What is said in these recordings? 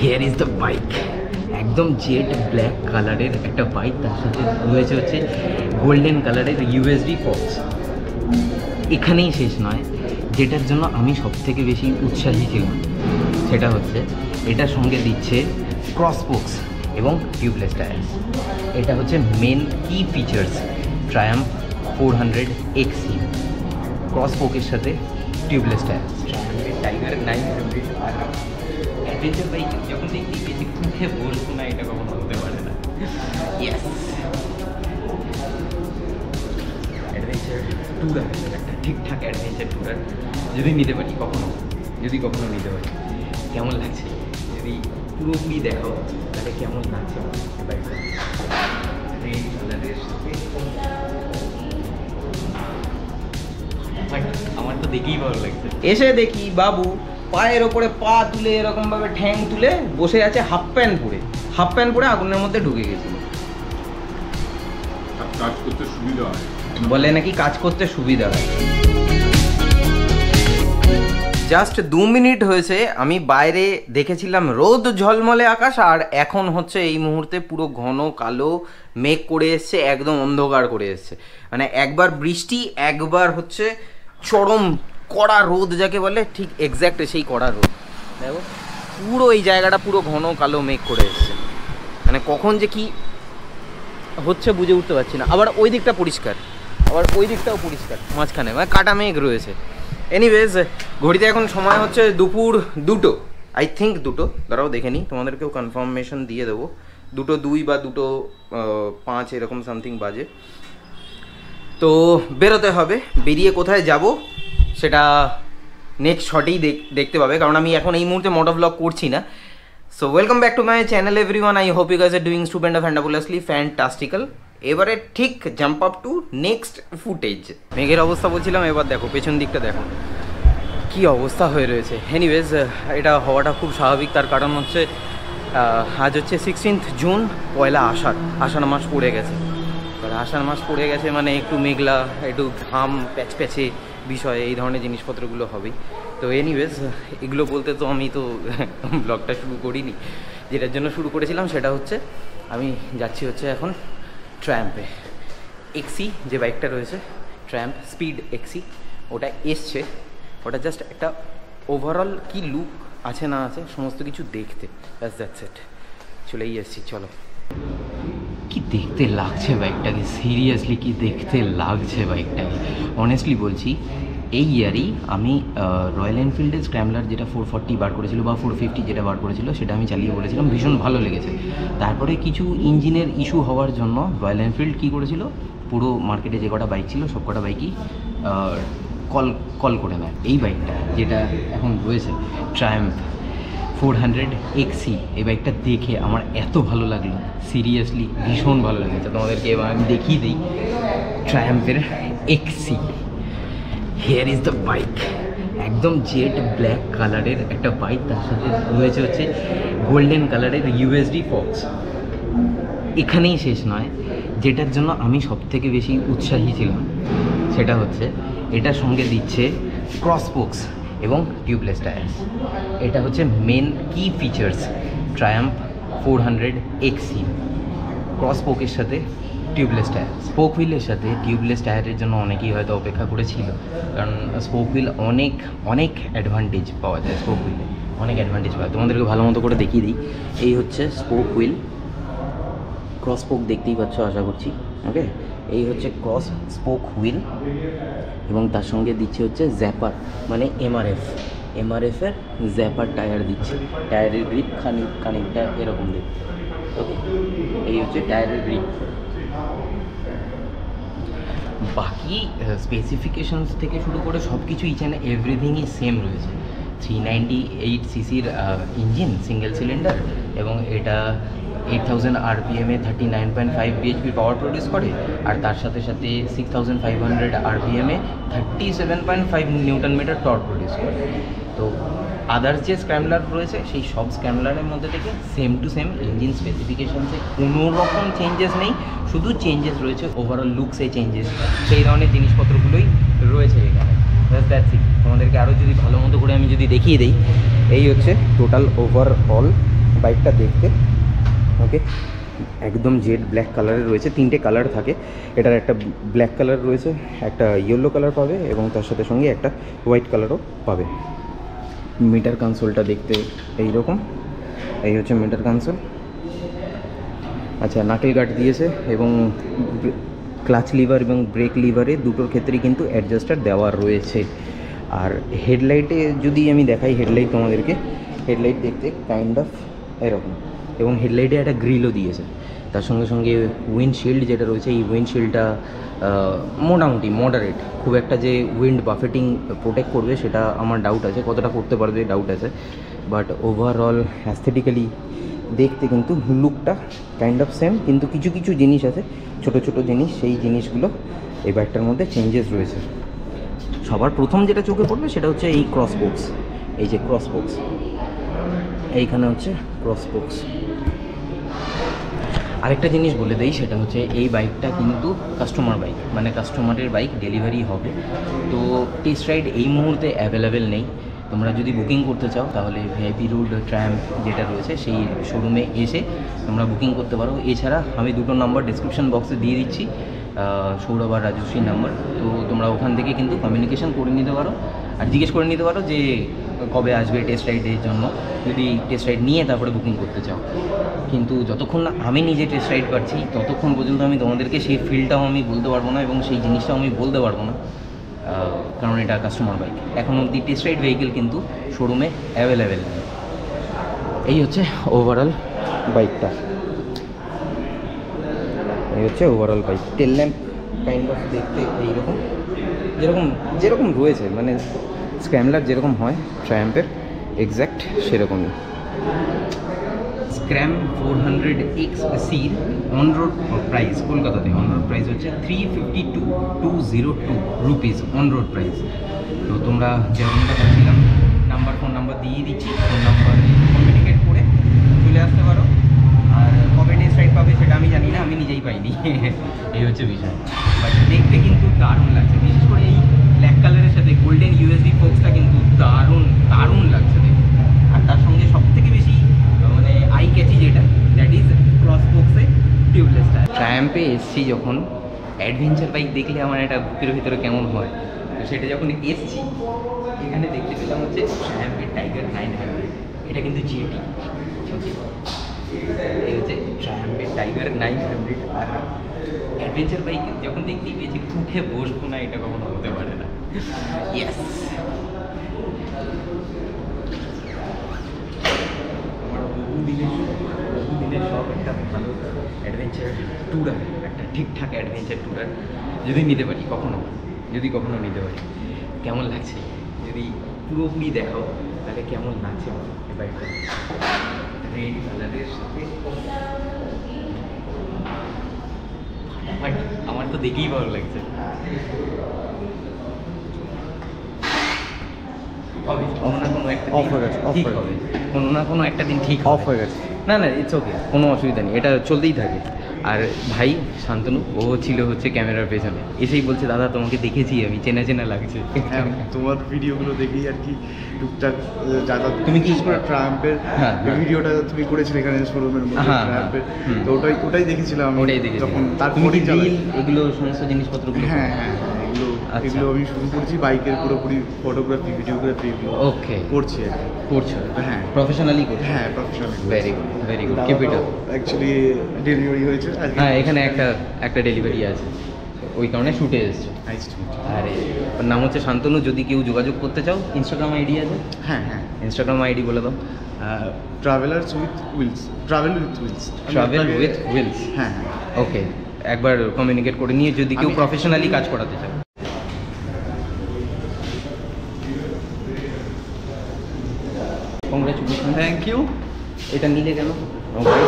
Here is the bike. একদম jet black কালারের একটা বাইক, তার সাথে রয়েছে হচ্ছে গোল্ডেন কালারের ইউএসডি ফক্স। এখানেই শেষ নয়, যেটার জন্য আমি সবথেকে বেশি উৎসাহী ছিলাম সেটা হচ্ছে এটার সঙ্গে দিচ্ছে ক্রস স্পোকস এবং টিউবলেস টায়ার্স। এটা হচ্ছে মেন কি ফিচার্স ট্রায়াম্ফ 400 XC, ক্রস স্পোকের সাথে টিউবলেস টায়ার্স। টাইগার 900 আর অ্যাডভেঞ্চার বাইক যখন দেখি বেশি মুখে বলবো না, এটা কখনো হতে পারে না। ইয়েস, অ্যাডভেঞ্চার ট্যুরার, একটা ঠিকঠাক অ্যাডভেঞ্চার ট্যুরার যদি নিতে পারি কখনো, যদি কখনো নিতে পারি, কেমন লাগছে যদি পুরোপুরি দেখো তাহলে কেমন লাগছে বাইকটা। রেড কালারের সাথে আমার তো দেখেই ভালো লাগছে। এসে দেখি বাবু পায়ের ওপরে পা তুলে এরকমভাবে ঠ্যাং তুলে বসে আছে, হাফ প্যান্ট পরে আগুনের মধ্যে ঢুকে গেছিল। কাজ করতে সুবিধা হয়, বলে নাকি কাজ করতে সুবিধা হয়। জাস্ট 2 মিনিট হয়েছে আমি বাইরে দেখেছিলাম রোদ ঝলমলে আকাশ, আর এখন হচ্ছে এই মুহূর্তে পুরো ঘন কালো মেঘ করে এসছে, একদম অন্ধকার করে এসছে। মানে একবার বৃষ্টি, একবার হচ্ছে চরম কড়া রোদ যাকে বলে, ঠিক এক্স্যাক্ট সেই কড়া রোদ। দেখো পুরো এই জায়গাটা পুরো ঘন কালো মেঘ করে এসছে, মানে কখন যে কি হচ্ছে বুঝে উঠতে পারছি না। আবার ওই দিকটা পরিষ্কার, আবার ওই দিকটাও পরিষ্কার, মাঝখানে মানে কাটা মেঘ রয়েছে। এনিওয়েজ, ঘড়িতে এখন সময় হচ্ছে দুপুর 2টো, আই থিঙ্ক 2টো, দাঁড়াও দেখে নিই, তোমাদেরকেও কনফার্মেশন দিয়ে দেবো। 2:02 বা 2:05 এরকম সামথিং বাজে। তো বেরোতে হবে, বেরিয়ে কোথায় যাব সেটা নেক্সট শটেই দেখতে পাবে, কারণ আমি এখন এই মুহূর্তে মোটো ব্লগ করছি না। So welcome back to my channel everyone, I hope you guys are doing stupend fantabulously fantastical. এবারে ঠিক jump up to next footage. মেঘের অবস্থা বলছিলাম, এবার দেখো পেছন দিকটা দেখো কি অবস্থা হয়ে রয়েছে। এনিওয়েজ, এটা হওয়াটা খুব স্বাভাবিক, তার কারণ হচ্ছে আজ হচ্ছে 16 জুন, পয়লা আষাঢ় মাস পড়ে গেছে। এবার আষাঢ় মাস পড়ে গেছে মানে একটু মেঘলা, একটু ঘাম প্যাচে বিষয়, এই ধরনের জিনিসপত্রগুলো হবেই। তো এনিওয়েজ, এগুলো বলতে তো আমি তো ব্লগটা শুরু করিনি, যেটার জন্য শুরু করেছিলাম সেটা হচ্ছে আমি যাচ্ছি হচ্ছে এখন ট্রায়াম্পে। এক্সি যে বাইকটা রয়েছে, ট্রায়াম্প স্পিড এক্সি, ওটা এসছে, ওটা জাস্ট একটা ওভারঅল কি লুক আছে না আছে সমস্ত কিছু দেখতে, ব্যাস দ্যাটস ইট, চলেই এসছি। চলো, কি দেখতে লাগছে বাইকটাকে, সিরিয়াসলি কি দেখতে লাগছে বাইকটাকে। অনেস্টলি বলছি, এই ইয়ারই আমি রয়্যাল এনফিল্ডের স্ক্র্যাম্বলার যেটা 440 বার করেছিল বা 450 যেটা বার করেছিল, সেটা আমি চালিয়ে বলেছিলাম ভীষণ ভালো লেগেছে। তারপরে কিছু ইঞ্জিনের ইস্যু হওয়ার জন্য রয়্যাল এনফিল্ড কী করেছিল, পুরো মার্কেটে যে কটা বাইক ছিল সব কটা বাইকই কল করে নেয়। এই বাইকটা যেটা এখন রয়েছে ট্রায়াম্ফ 400 XC, এই বাইকটা দেখে আমার এত ভালো লাগলো, সিরিয়াসলি ভীষণ ভালো লেগেছে। তোমাদেরকে এবার আমি দেখিয়ে দিই ট্রায়াম্ফের XC। Here is the bike. একদম জেড ব্ল্যাক কালারের একটা বাইক, তার সাথে রয়েছে হচ্ছে গোল্ডেন কালারের ইউএসডি ফক্স। এখানেই শেষ নয়, যেটার জন্য আমি সবথেকে বেশি উৎসাহী ছিলাম সেটা হচ্ছে এটার সঙ্গে দিচ্ছে ক্রস স্পোকস এবং টিউবলেস টায়ার্স। এটা হচ্ছে মেন কি ফিচার্স ট্রায়াম্ফ 400 XC, ক্রস স্পোকের সাথে টিউবলেস টায়ার। স্পোক হুইলের সাথে টিউবলেস টায়ারের জন্য অনেকেই হয়তো অপেক্ষা করেছিল, কারণ স্পোক হুইল অনেক অ্যাডভান্টেজ পাওয়া যায়, স্পোক হুইলে অনেক অ্যাডভান্টেজ পাওয়া যায়। তোমাদেরকে ভালো মতো করে দেখিয়ে দিই, এই হচ্ছে স্পোক হুইল, ক্রস স্পোক দেখতেই পাচ্ছ আশা করছি, ওকে। এই হচ্ছে ক্রস স্পোক হুইল এবং তার সঙ্গে দিচ্ছে হচ্ছে জ্যাপার, মানে এমআরএফের জ্যাপার টায়ার দিচ্ছে। টায়ারের গ্রিপ খানিকটা এরকম দেখতে, ওকে। এই হচ্ছে টায়ারের গ্রিপ। বাকি স্পেসিফিকেশনস থেকে শুরু করে সব কিছু ইচ অ্যান্ড এভরিথিংই সেম রয়েছে। 398 সিসির ইঞ্জিন, সিঙ্গেল সিলিন্ডার, এবং এটা 8000 RPM 39.5 bhp পাওয়ার প্রডিউস করে, আর তার সাথে সাথে 6500 RPM 37.5 newton metre torque produce করে। তো আদার্স যে স্ক্র্যাম্বলার রয়েছে সেই সব স্ক্র্যাম্বলারের মধ্যে থেকে সেম টু সেম ইঞ্জিন স্পেসিফিকেশনসে কোনো রকম চেঞ্জেস নেই, শুধু চেঞ্জেস রয়েছে ওভারঅল লুকসে চেঞ্জেস, সেই ধরনের জিনিসপত্রগুলোই রয়েছে এখানে। That's it. তোমাদেরকে আরও যদি ভালো মতো করে আমি যদি দেখিয়ে দিই, এই হচ্ছে টোটাল ওভারঅল বাইকটা দেখতে। ওকে, একদম জেড ব্ল্যাক কালারের রয়েছে, 3টে কালার থাকে। এটার একটা ব্ল্যাক কালার রয়েছে, একটা ইয়েলো কালার পাবে এবং তার সাথে সঙ্গে একটা হোয়াইট কালারও পাবে। মিটার কনসোলটা দেখতে এইরকম, এই হচ্ছে মিটার কনসোল। আচ্ছা, নাকেল গার্ড দিয়েছে এবং ক্লাচ লিভার এবং ব্রেক লিভারে দুটোর ক্ষেত্রেই কিন্তু অ্যাডজাস্টার দেওয়া রয়েছে। আর হেডলাইটে যদি আমি দেখাই, হেডলাইট তোমাদেরকে, হেডলাইট দেখতে কাইন্ড অফ এরকম, এবং হেডলাইটে একটা গ্রিলও দিয়েছে। তার সঙ্গে সঙ্গে উইন্ডশিল্ড যেটা রয়েছে, এই উইন্ডশিল্ডটা মোটামুটি মডারেট, খুব একটা যে উইন্ড বাফেটিং প্রোটেক্ট করবে সেটা আমার ডাউট আছে, কতটা করতে পারবে ডাউট আছে। বাট ওভারঅল অ্যাস্থেটিক্যালি দেখতে কিন্তু লুকটা কাইন্ড অফ সেম, কিন্তু কিছু কিছু জিনিস আছে, ছোটো ছোটো জিনিস, সেই জিনিসগুলো এই বাইকটার মধ্যে চেঞ্জেস রয়েছে। সবার প্রথম যেটা চোখে পড়বে সেটা হচ্ছে এই ক্রস বক্স, এই যে ক্রস বক্স, এইখানে হচ্ছে ক্রস বক্স। আরেকটা জিনিস বলে দেই, সেটা হচ্ছে এই বাইকটা কিন্তু কাস্টমার বাইক, মানে কাস্টমারের বাইক, ডেলিভারি হবে। তো টেস্ট রাইড এই মুহূর্তে অ্যাভেলেবেল নেই। তোমরা যদি বুকিং করতে চাও তাহলে ভিআইপি রোড ট্র্যাম্প যেটা রয়েছে সেই শোরুমে এসে তোমরা বুকিং করতে পারো। এছাড়া আমি দুটো নাম্বার ডিসক্রিপশন বক্সে দিয়ে দিচ্ছি, সৌরভ আর রাজশ্রীর নাম্বার। তো তোমরা ওখান থেকে কিন্তু কমিউনিকেশন করে নিতে পারো আর জিজ্ঞেস করে নিতে পারো যে কবে আসবে টেস্ট রাইডের জন্য, যদি টেস্ট রাইড নিয়ে তারপরে বুকিং করতে চাও। কিন্তু যতক্ষণ না আমি নিজে টেস্ট রাইড পাচ্ছি ততক্ষণ পর্যন্ত আমি তোমাদেরকে সেই ফিলটাও আমি বলতে পারবো না এবং সেই জিনিসটাও আমি বলতে পারবো না, কারণ এটা কাস্টমার বাইক। এখন অবধি টেস্ট রাইড ভেহিকেল কিন্তু শোরুমে অ্যাভেলেবেল নেই। এই হচ্ছে ওভারঅল বাইকটা, এই হচ্ছে overall bike. Tell lamp kind of দেখতে এইরকম, যেরকম যেরকম রয়েছে, মানে স্ক্র্যামলার যেরকম হয় ট্রায়াম্পের এক্স্যাক্ট সেরকমই। স্ক্র্যাম 400XCর অন রোড প্রাইস কলকাতাতে, অন রোড প্রাইস হচ্ছে 352,202 রুপিস অন রোড প্রাইস। তো তোমরা যেরকমটা বলছিলাম, ফোন নাম্বার দিয়ে দিচ্ছি, ফোন নাম্বার কমিউনিকেট করে চলে আসতে পারো। আর কবে টেস্ট রাইড পাবে সেটা আমি জানি না, আমি নিজেই পাইনি, এই হচ্ছে বিষয়। বাট দেখতে কিন্তু দারুণ লাগছে, বিশেষ করে এই ব্ল্যাক কালারের সাথে গোল্ডেন ইউএসডি ফোক্সটা কিন্তু দারুণ দারুণ লাগছে দেখতে। আর তার সঙ্গে সবথেকে বেশি মানে আই ক্যাচি যেটা, দ্যাট ইজ ক্রস বক্সে টিউবলেস টায়ার। ট্রায়াম্পে এসছি যখন, অ্যাডভেঞ্চার বাইক দেখলে আমার একটা বুকের ভিতরে কেমন হয়, তো সেটা যখন এসছি এখানে দেখতে পেলাম হচ্ছে ট্রায়াম্পের টাইগার 900। এটা কিন্তু জিটি, এই হচ্ছে ট্রায়াম্পের টাইগার 900। আর অ্যাডভেঞ্চার বাইক যখন দেখতেই পেয়েছি, উঠে বসবো না এটা কখনো হতে পারে না। ইয়েস, আমার বহুদিনের সব একটা ভালো অ্যাডভেঞ্চার ট্যুরার, একটা ঠিকঠাক অ্যাডভেঞ্চার ট্যুরার যদি নিতে পারি কখনো, যদি কখনো নিতে পারি। কেমন লাগছে যদি পুরোপুরি দেখাও তাহলে কেমন লাগছে এই বাইকটা। রেড কালারের সাথে আমার তো দেখেই ভালো লাগছে। কোনো না কোনো একটা ঠিক হবে, কোনো না কোনো একটা দিন ঠিক অফ হয়ে গেছে। না না, ইটস ওকে, কোনো অসুবিধা নেই, এটা চলতেই থাকে। আর ভাই শান্তনু, ও ছিল হচ্ছে ক্যামেরার পেছনে, এসেই বলছে দাদা তোমাকে দেখেছি আমি, চেনা চেনা লাগছে। তোমার ভিডিওগুলো দেখি আর কি টুকটাক যাতা। তুমি কি করে ট্রায়াম্পের ভিডিওটা তুমি করেছিলে এখানে শোরুমের মধ্যে ট্রায়াম্পের, তো ওটাই দেখেছিলাম আমি, ওটাই দেখেছি। যখন তারপরে এগুলো সমস্ত জিনিসপত্রগুলো, হ্যাঁ হ্যাঁ এগুলো আমি শুরু করেছি, বাইকের পুরোপুরি ফটোগ্রাফি ভিডিওগ্রাফি এগুলো ওকে করছি আর কি। করছো? হ্যাঁ প্রফেশনালি করছো? হ্যাঁ professionally. Very good, very good, keep it up. Actually delivery হয়েছে আজকে। হ্যাঁ, এখানে একটা ডেলিভারি আছে, ওই কারণে শুটে এসেছো। আরে ওর নাম হচ্ছে শান্তনু। যদি কেউ যোগাযোগ করতে চাও, ইনস্টাগ্রাম আইডি আছে? হ্যাঁ হ্যাঁ, ইনস্টাগ্রাম আইডি বলে দাও। Travellers with wheels, travel with wheels, travel with wheels. হ্যাঁ হ্যাঁ, ওকে, একবার কমিউনিকেট করে নিয়ে যদি কেউ প্রফেশনালি কাজ করাতে চাও। কংগ্রাচুলেশন। Thank you. এটা নিলে কেন?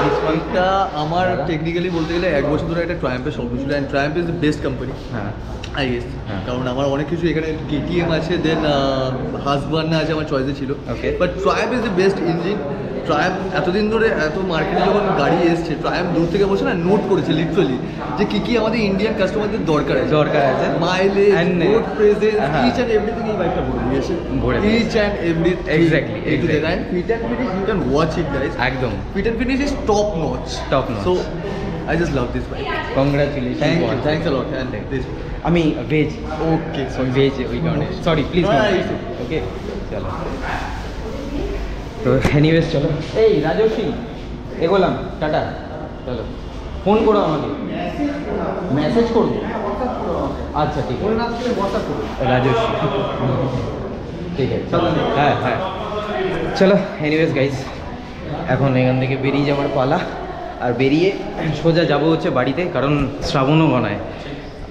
ডিসকাউন্টটা আমার টেকনিক্যালি বলতে গেলে 1 বছর ধরে একটা ট্রায়াম্পের শখ ছিল, and Triumph is the best company হ্যাঁ আই গেস। হ্যাঁ। কারণ আমার অনেক কিছু এখানে কেটিএম আছে, দেন হাসবান্ডা আছে আমার চয়েসে ছিল, Okay. But Triumph is the best engine. Triumph এতদিন ধরে এত মার্কেটে যখন গাড়ি এসছে, ট্রায়াম্প দূর থেকে বসে না নোট করেছে লিটারালি যে কি আমাদের ইন্ডিয়ান কাস্টমারদের দরকার আছে, mileage, road presence, each and everything এই বাইকটা ভরে দিয়েছে, each and everything exactly and fit and finish, you can watch it guys, একদম fit and finish is top notch. So I just love this bike. Congratulation, Thanks a lot. And this আমি veg, okay, sorry. Veg ওই কারণে sorry please okay চলো। তো anyways চলো, এই Rajasvi এগোলাম, tata, চলো phone করো আমাকে, মেসেজ করবো, আচ্ছা ঠিক আছে রাজস্বী, ঠিক আছে হ্যাঁ হ্যাঁ চলো। এনিওয়েজ গাইজ, এখন এখান থেকে বেরিয়ে যাওয়ার পালা, আর বেরিয়ে সোজা যাব হচ্ছে বাড়িতে, কারণ শ্রাবণও গনায়,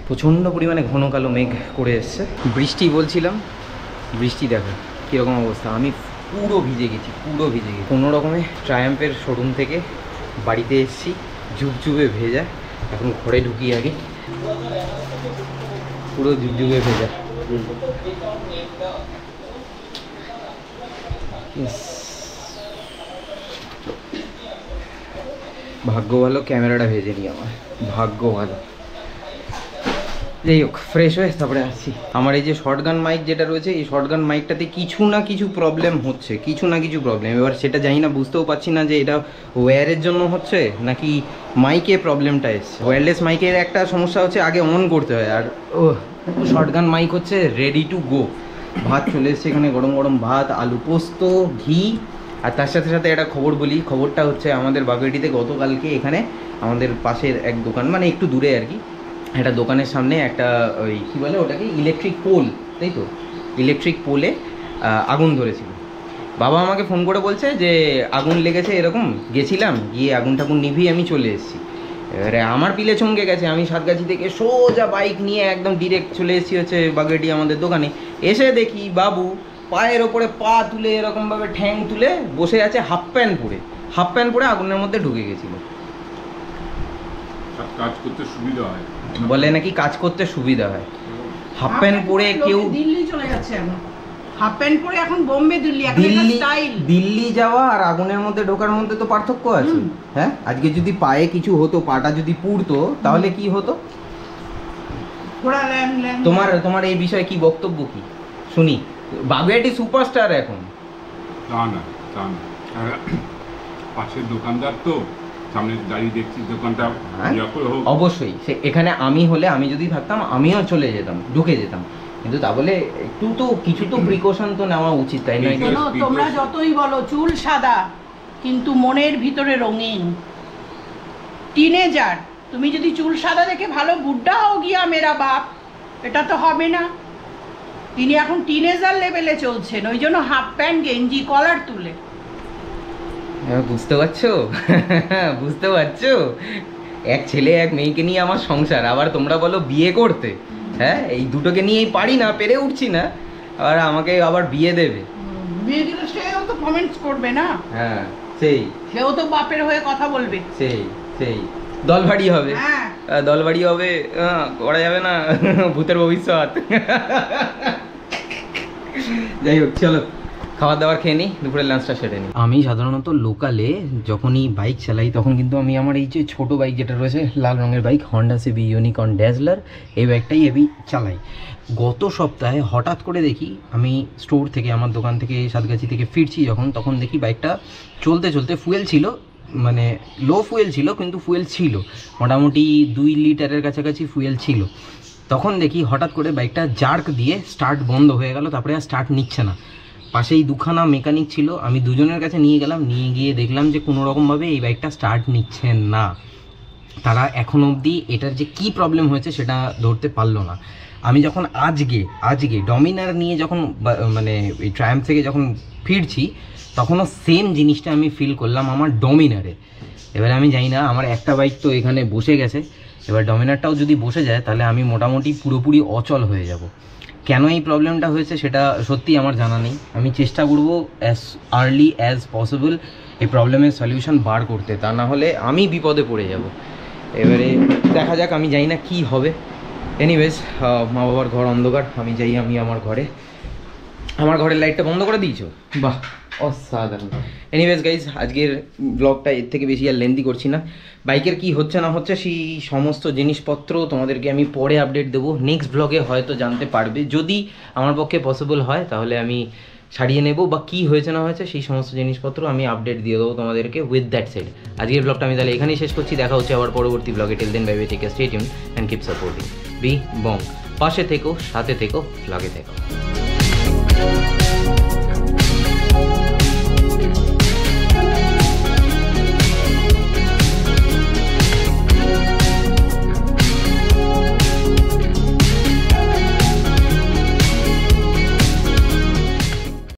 প্রচণ্ড পরিমাণে ঘন কালো মেঘ করে এসছে, বৃষ্টি বলছিলাম, বৃষ্টি দেখো কীরকম অবস্থা, আমি পুরো ভিজে গেছি, কোনো রকমে ট্রায়াম্পের শোরুম থেকে বাড়িতে এসেছি ঝুপঝুপে ভেজা, এখন ঘরে ঢুকি আগে, পুরো ঝুপঝুপে ভেজা। ভাগ্য ভালো ক্যামেরাটা ভেজে নি আমার, ভাগ্য ভালো। যাই হোক, ফ্রেশ হয়ে তারপরে আসছি। আমার এই যে শর্টগান মাইক যেটা রয়েছে, এই শর্টগান মাইকটাতে কিছু না কিছু প্রবলেম হচ্ছে, এবার সেটা জানি না, বুঝতেও পারছি না যে এটা ওয়্যারের জন্য হচ্ছে নাকি মাইকে প্রবলেমটা এসছে। ওয়্যারলেস মাইকের একটা সমস্যা হচ্ছে আগে অন করতে হয়, আর ও শর্টগান মাইক হচ্ছে রেডি টু গো। ভাত চলে এসছে এখানে, গরম গরম ভাত, আলু পোস্ত, ঘি, আর তার সাথে সাথে একটা খবর বলি। খবরটা হচ্ছে আমাদের বাগুইআটিতে গতকালকে এখানে আমাদের পাশের এক দোকান, মানে একটু দূরে আর কি, একটা দোকানের সামনে একটা ওই কী বলে ওটাকে, ইলেকট্রিক পোল, তাই তো, ইলেকট্রিক পোলে আগুন ধরেছিল। বাবা আমাকে ফোন করে বলছে যে আগুন লেগেছে, এরকম গেছিলাম, গিয়ে আগুন টাগুন নিভিয়ে আমি চলে এসেছি। এবারে আমার পিলে চমকে গেছে, আমি সাতগাছি থেকে সোজা বাইক নিয়ে একদম ডিরেক্ট চলে এসেছি হচ্ছে বাগুইআটি আমাদের দোকানে। এসে দেখি বাবু পায়ের ওপরে পা তুলে এরকমভাবে ঠ্যাং তুলে বসে আছে, হাফ প্যান্ট পরে আগুনের মধ্যে ঢুকে গেছিল। কাজ করতে সুবিধা হয়, বলে নাকি কাজ করতে সুবিধা হয়। হাফ প্যান্ট পরে কেউ দিল্লি চলে যাচ্ছে, এখন হাফ প্যান্ট পরে এখন বোম্বে দিল্লি, দিল্লি যাওয়া আর আগুনের মধ্যে ঢোকার মধ্যে তো পার্থক্য আছে। হ্যাঁ, আজকে যদি পায়ে কিছু হতো, পাটা যদি পুড়তো, তাহলে কি হতো? তোমার এই বিষয়ে কি বক্তব্য, কি শুনি? বাগুইআটি সুপারস্টার এখন। তা না পাশের দোকানদার তো, সামনে দাঁড়িয়ে দেখছি দোকানটা অবশ্যই এখানে আমি হলে, আমি যদি থাকতাম আমিও চলে যেতাম, ঢুকে যেতাম, কিন্তু তা বলে একটু তো কিছু তো প্রিকশন তো নেওয়া উচিত, তাই নয়? তোমরা যতই বলো চুল সাদা কিন্তু মনের ভিতরে রঙিন, টিনেজার, তুমি যদি চুল সাদা দেখে ভালো বুড্ডা হও গিয়া মেরা বাপ, এটা তো হবে না। তিনি এখন টিনেজার লেভেলে চলছেন, ওই জন্য হাফ প্যান্ট গেঞ্জি কলার তুলে। বুঝতে পারছো, এক ছেলে এক মেয়েকে নিয়ে আমার সংসার, আবার তোমরা বলো বিয়ে করতে। হ্যাঁ, এই দুটোকে নিয়েই পারি না, পেরে উঠছি না, আর আমাকে আবার বিয়ে দেবে। বিয়ে দিলে সেও তো কমেন্টস করবে না? হ্যাঁ, সেও তো বাপের হয়ে কথা বলবে, দলবাড়ি হবে, দলবাড়ি হবে, করা যাবে না, ভূতের ভবিষ্যৎ। যাই হোক, চলো খাবার দাবার খেয়ে নিই, দুপুরের লাঞ্চটা সেরে নিই। আমি সাধারণত লোকালে যখনই বাইক চালাই তখন কিন্তু আমি আমার এই যে ছোটো বাইক যেটা রয়েছে লাল রঙের বাইক, হন্ডা সিবি ইউনিকর্ন ড্যাজলার, এই বাইকটাই চালাই। গত সপ্তাহে হঠাৎ করে দেখি, আমি স্টোর থেকে, আমার দোকান থেকে সাতগাছি থেকে ফিরছি যখন, তখন দেখি বাইকটা চলতে চলতে ফুয়েল ছিল, মানে লো ফুয়েল ছিল, কিন্তু ফুয়েল ছিল মোটামুটি 2 লিটারের কাছাকাছি ফুয়েল ছিল। তখন দেখি হঠাৎ করে বাইকটা জার্ক দিয়ে স্টার্ট বন্ধ হয়ে গেল, তারপরে আর স্টার্ট নিচ্ছে না। পাশেই দুখানা মেকানিক ছিল, আমি দুজনের কাছে নিয়ে গেলাম, নিয়ে গিয়ে দেখলাম যে কোনো রকমভাবে এই বাইকটা স্টার্ট নিচ্ছে না। তারা এখন অবধি এটার যে কী প্রবলেম হয়েছে সেটা ধরতে পারলো না। আমি যখন আজকে ডমিনার নিয়ে যখন মানে এই ট্রায়াম্প থেকে যখন ফিরছি, তখনও সেম জিনিসটা আমি ফিল করলাম আমার ডমিনারে। এবারে আমি জানি না, আমার একটা বাইক তো এখানে বসে গেছে, এবার ডমিনারটাও যদি বসে যায় তাহলে আমি মোটামুটি পুরোপুরি অচল হয়ে যাব। কেন এই প্রবলেমটা হয়েছে সেটা সত্যি আমার জানা নেই। আমি চেষ্টা করব অ্যাজ আর্লি অ্যাজ পসিবল এই প্রবলেমের সলিউশন বার করতে, তা না হলে আমি বিপদে পড়ে যাব। এবারে দেখা যাক, আমি জানি না কি হবে। এনিওয়েজ, মা বাবার ঘর অন্ধকার, আমি যাই, আমি আমার ঘরের লাইটটা বন্ধ করে দিয়েছো? বাহ, অসাধারণ। এনিওয়েজ গাইজ, আজকের ব্লগটা এর থেকে বেশি আর লেন্দি করছি না। বাইকের কি হচ্ছে না হচ্ছে সেই সমস্ত জিনিসপত্র তোমাদেরকে আমি পরে আপডেট দেবো, নেক্সট ব্লগে হয়তো জানতে পারবে। যদি আমার পক্ষে পসিবল হয় তাহলে আমি সারিয়ে নেব, বা কী হয়েছে না হয়েছে সেই সমস্ত জিনিসপত্র আমি আপডেট দিয়ে দেবো তোমাদেরকে। উইথ দ্যাট সেড আজকের ব্লগটা আমি তাহলে এখানেই শেষ করছি। দেখা হচ্ছে আবার পরবর্তী ব্লগে। Till then bye bye, take care, stay tuned and keep supporting B Bong. পাশে থেকো, সাথে থেকো, ব্লগে থেকো।